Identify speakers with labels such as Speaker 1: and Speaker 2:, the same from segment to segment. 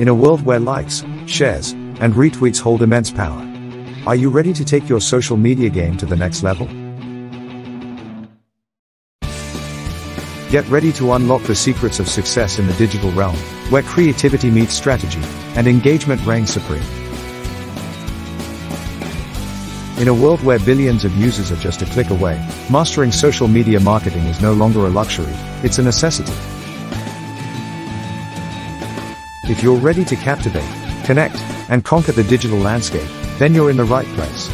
Speaker 1: In a world where likes, shares, and retweets hold immense power, are you ready to take your social media game to the next level? Get ready to unlock the secrets of success in the digital realm, where creativity meets strategy, and engagement reigns supreme. In a world where billions of users are just a click away, mastering social media marketing is no longer a luxury, it's a necessity. If you're ready to captivate, connect, and conquer the digital landscape, then you're in the right place.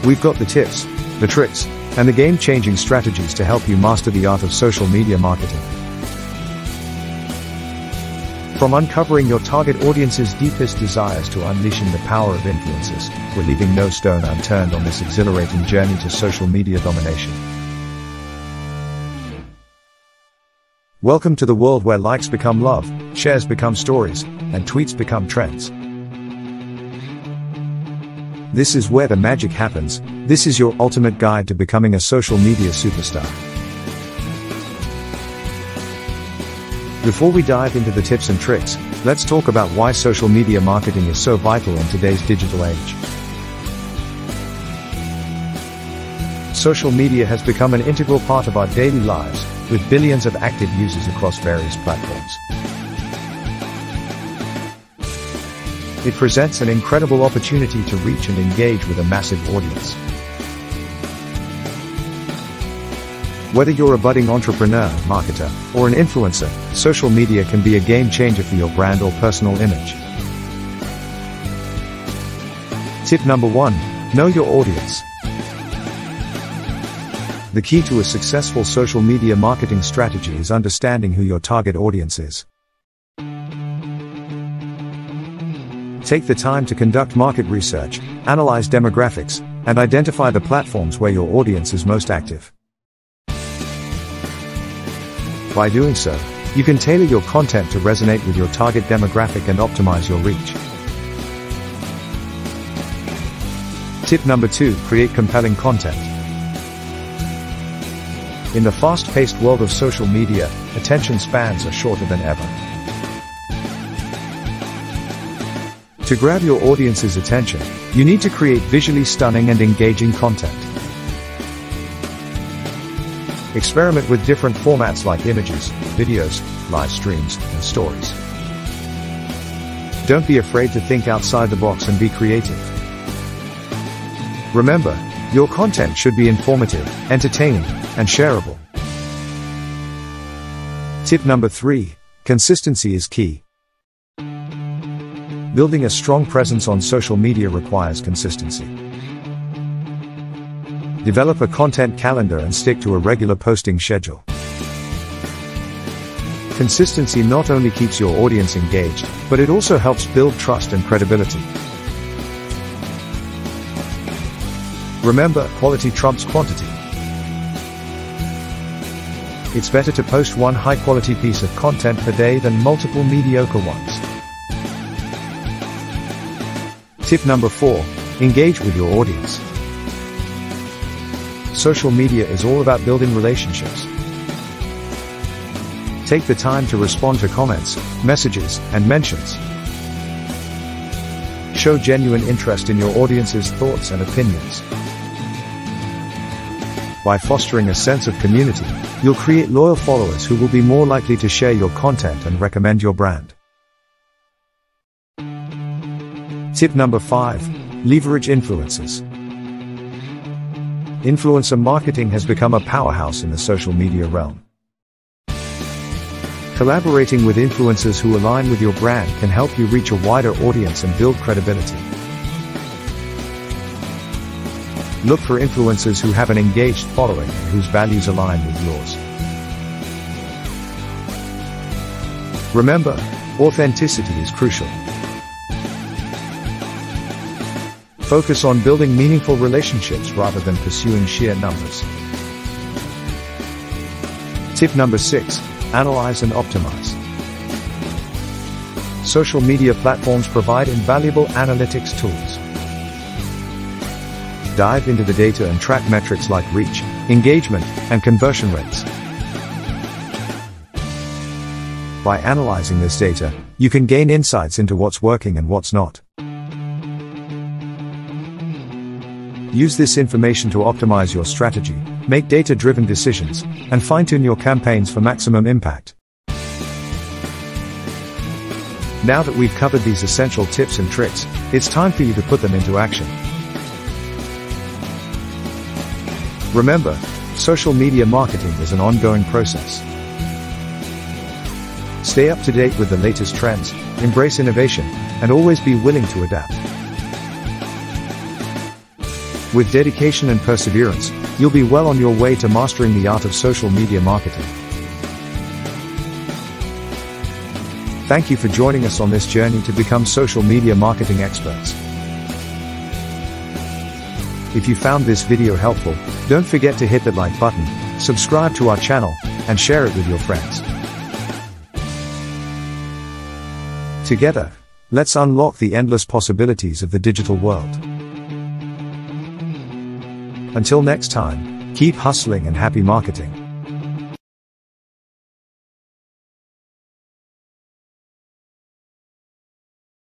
Speaker 1: We've got the tips, the tricks, and the game-changing strategies to help you master the art of social media marketing. From uncovering your target audience's deepest desires to unleashing the power of influencers, we're leaving no stone unturned on this exhilarating journey to social media domination. Welcome to the world where likes become love, shares become stories, and tweets become trends. This is where the magic happens. This is your ultimate guide to becoming a social media superstar. Before we dive into the tips and tricks, let's talk about why social media marketing is so vital in today's digital age. Social media has become an integral part of our daily lives, with billions of active users across various platforms. It presents an incredible opportunity to reach and engage with a massive audience. Whether you're a budding entrepreneur, marketer, or an influencer, social media can be a game changer for your brand or personal image. Tip number 1. Know your audience. The key to a successful social media marketing strategy is understanding who your target audience is. Take the time to conduct market research, analyze demographics, and identify the platforms where your audience is most active. By doing so, you can tailor your content to resonate with your target demographic and optimize your reach. Tip number 2. Create compelling content. In the fast-paced world of social media, attention spans are shorter than ever. To grab your audience's attention, you need to create visually stunning and engaging content. Experiment with different formats like images, videos, live streams, and stories. Don't be afraid to think outside the box and be creative. Remember, your content should be informative, entertaining, and shareable. Tip number 3. Consistency is key. Building a strong presence on social media requires consistency. Develop a content calendar and stick to a regular posting schedule. Consistency not only keeps your audience engaged, but it also helps build trust and credibility. Remember, quality trumps quantity. It's better to post one high-quality piece of content per day than multiple mediocre ones. Tip number 4. Engage with your audience. Social media is all about building relationships. Take the time to respond to comments, messages, and mentions. Show genuine interest in your audience's thoughts and opinions. By fostering a sense of community, you'll create loyal followers who will be more likely to share your content and recommend your brand. Tip number 5. Leverage influencers. Influencer marketing has become a powerhouse in the social media realm. Collaborating with influencers who align with your brand can help you reach a wider audience and build credibility. Look for influencers who have an engaged following and whose values align with yours. Remember, authenticity is crucial. Focus on building meaningful relationships rather than pursuing sheer numbers. Tip number 6. Analyze and optimize. Social media platforms provide invaluable analytics tools. Dive into the data and track metrics like reach, engagement, and conversion rates. By analyzing this data, you can gain insights into what's working and what's not. Use this information to optimize your strategy, make data-driven decisions, and fine-tune your campaigns for maximum impact. Now that we've covered these essential tips and tricks, it's time for you to put them into action. Remember, social media marketing is an ongoing process. Stay up to date with the latest trends, embrace innovation, and always be willing to adapt. With dedication and perseverance, you'll be well on your way to mastering the art of social media marketing. Thank you for joining us on this journey to become social media marketing experts. If you found this video helpful, don't forget to hit the like button, subscribe to our channel, and share it with your friends. Together, let's unlock the endless possibilities of the digital world. Until next time, keep hustling and happy marketing.